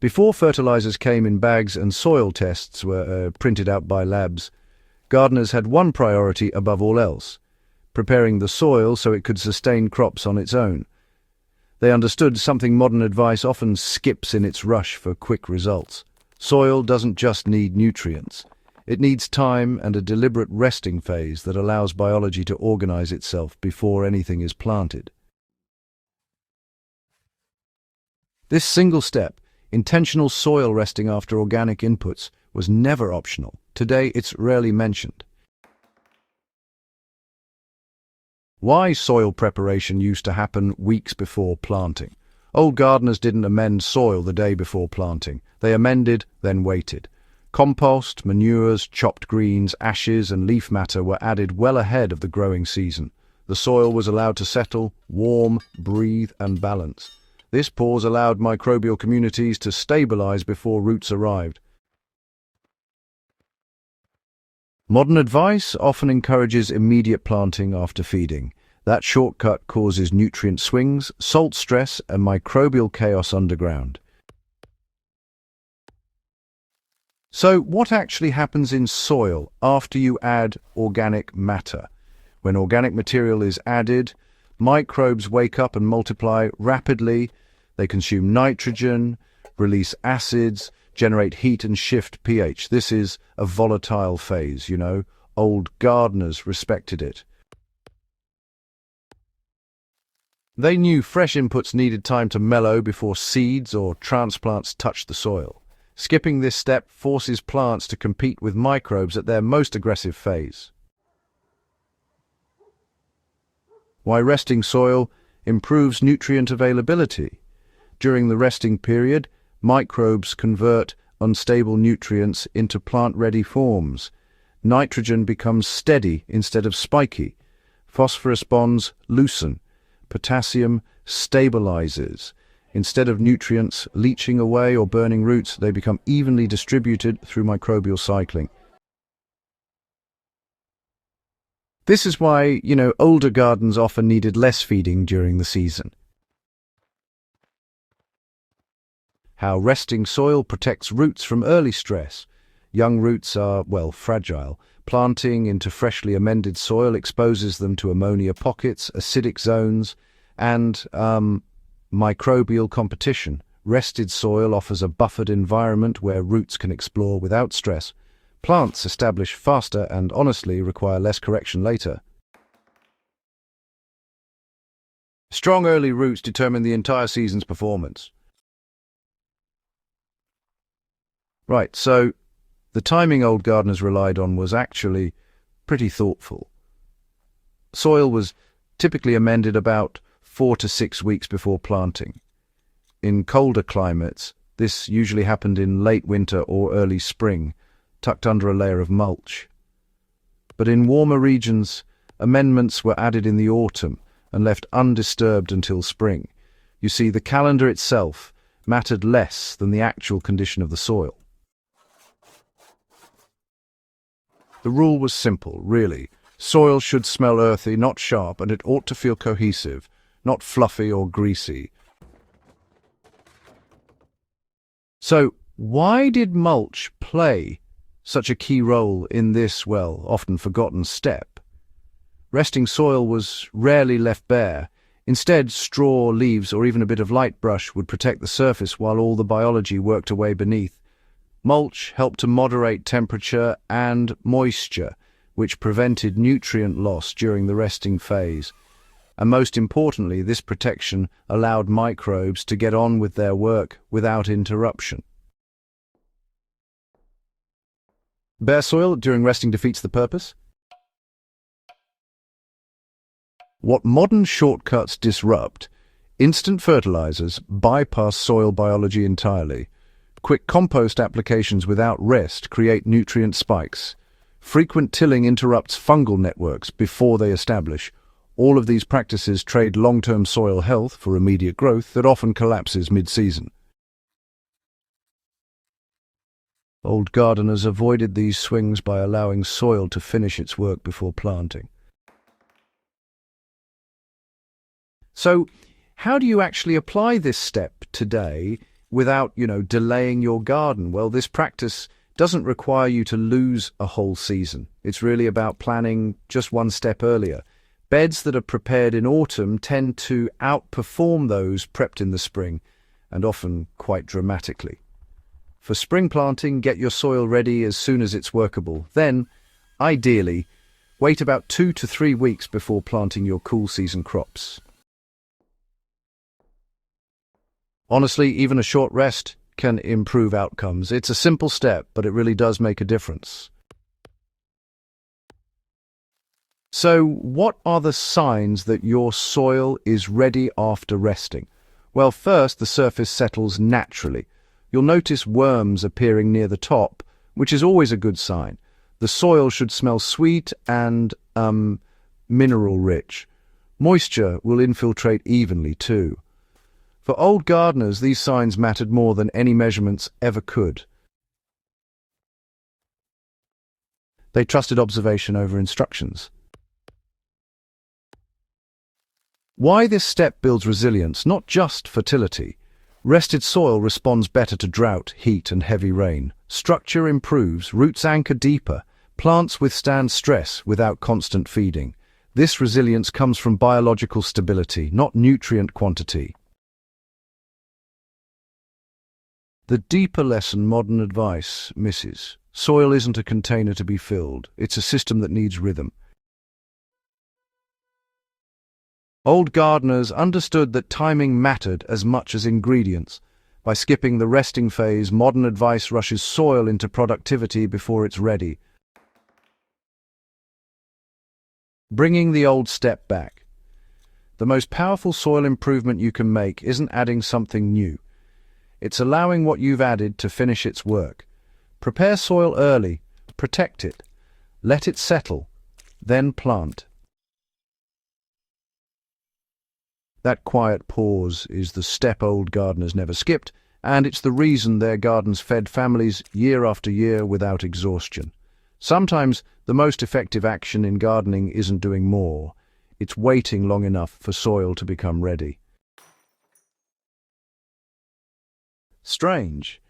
Before fertilizers came in bags and soil tests were printed out by labs, gardeners had one priority above all else: preparing the soil so it could sustain crops on its own. They understood something modern advice often skips in its rush for quick results. Soil doesn't just need nutrients. It needs time and a deliberate resting phase that allows biology to organize itself before anything is planted. This single step, intentional soil resting after organic inputs, was never optional. Today, it's rarely mentioned. Why soil preparation used to happen weeks before planting? Old gardeners didn't amend soil the day before planting. They amended, then waited. Compost, manures, chopped greens, ashes, and leaf matter were added well ahead of the growing season. The soil was allowed to settle, warm, breathe, and balance. This pause allowed microbial communities to stabilize before roots arrived. Modern advice often encourages immediate planting after feeding. That shortcut causes nutrient swings, salt stress, and microbial chaos underground. So, what actually happens in soil after you add organic matter? When organic material is added, microbes wake up and multiply rapidly. They consume nitrogen, release acids, generate heat and shift pH. This is a volatile phase, Old gardeners respected it. They knew fresh inputs needed time to mellow before seeds or transplants touched the soil. Skipping this step forces plants to compete with microbes at their most aggressive phase. Why resting soil improves nutrient availability? During the resting period, microbes convert unstable nutrients into plant-ready forms. Nitrogen becomes steady instead of spiky. Phosphorus bonds loosen. Potassium stabilizes. Instead of nutrients leaching away or burning roots, they become evenly distributed through microbial cycling. This is why, older gardens often needed less feeding during the season. How resting soil protects roots from early stress. Young roots are, fragile. Planting into freshly amended soil exposes them to ammonia pockets, acidic zones, and microbial competition. Rested soil offers a buffered environment where roots can explore without stress. Plants establish faster and, honestly, require less correction later. Strong early roots determine the entire season's performance. Right, so the timing old gardeners relied on was actually pretty thoughtful. Soil was typically amended about 4 to 6 weeks before planting. In colder climates, this usually happened in late winter or early spring, tucked under a layer of mulch. But in warmer regions, amendments were added in the autumn and left undisturbed until spring. You see, the calendar itself mattered less than the actual condition of the soil. The rule was simple, really. Soil should smell earthy, not sharp, and it ought to feel cohesive, not fluffy or greasy. So, why did mulch play such a key role in this, often forgotten step? Resting soil was rarely left bare. Instead, straw, leaves, or even a bit of light brush would protect the surface while all the biology worked away beneath. Mulch helped to moderate temperature and moisture, which prevented nutrient loss during the resting phase. And most importantly, this protection allowed microbes to get on with their work without interruption. Bare soil during resting defeats the purpose. What modern shortcuts disrupt, instant fertilizers bypass soil biology entirely. Quick compost applications without rest create nutrient spikes. Frequent tilling interrupts fungal networks before they establish. All of these practices trade long-term soil health for immediate growth that often collapses mid-season. Old gardeners avoided these swings by allowing soil to finish its work before planting. So, how do you actually apply this step today without, delaying your garden. Well, this practice doesn't require you to lose a whole season. It's really about planning just one step earlier. Beds that are prepared in autumn tend to outperform those prepped in the spring, and often quite dramatically. For spring planting, get your soil ready as soon as it's workable. Then, ideally, wait about 2 to 3 weeks before planting your cool season crops. Honestly, even a short rest can improve outcomes. It's a simple step, but it really does make a difference. So, what are the signs that your soil is ready after resting? Well, first, the surface settles naturally. You'll notice worms appearing near the top, which is always a good sign. The soil should smell sweet and, mineral-rich. Moisture will infiltrate evenly, too. For old gardeners, these signs mattered more than any measurements ever could. They trusted observation over instructions. Why this step builds resilience, not just fertility. Rested soil responds better to drought, heat, and heavy rain. Structure improves, roots anchor deeper, plants withstand stress without constant feeding. This resilience comes from biological stability, not nutrient quantity. The deeper lesson modern advice misses. Soil isn't a container to be filled. It's a system that needs rhythm. Old gardeners understood that timing mattered as much as ingredients. By skipping the resting phase, modern advice rushes soil into productivity before it's ready. Bringing the old step back. The most powerful soil improvement you can make isn't adding something new. It's allowing what you've added to finish its work. Prepare soil early, protect it, let it settle, then plant. That quiet pause is the step old gardeners never skipped, and it's the reason their gardens fed families year after year without exhaustion. Sometimes the most effective action in gardening isn't doing more, it's waiting long enough for soil to become ready. Strange,